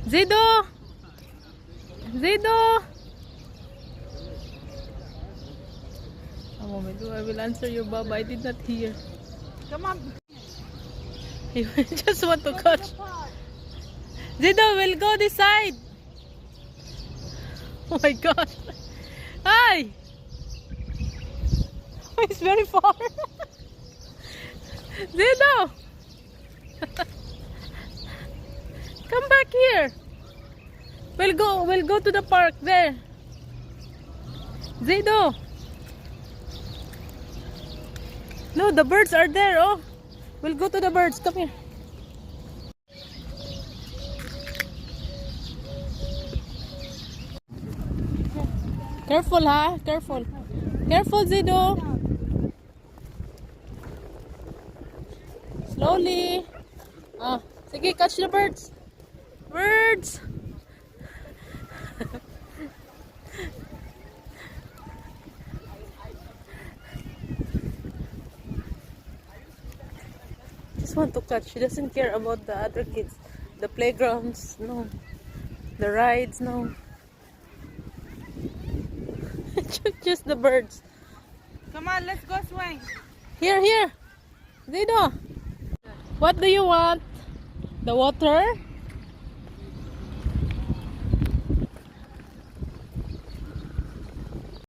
Zido! Zido! A moment, I will answer you, Baba. I did not hear. Come on. He just want to catch. Zido, we'll go this side. Oh my gosh. Hi! Oh, it's very far. Zido! Come back here. We'll go to the park there. Zido. No, the birds are there. Oh, we'll go to the birds. Come here. Careful, ha? Careful. Careful, Zido. Slowly. Ah, sige, catch the birds. Birds. Just want to catch. She doesn't care about the other kids. The playgrounds, no. The rides, no. Just the birds. Come on, let's go swing. Here, here. Zido. What do you want? The water?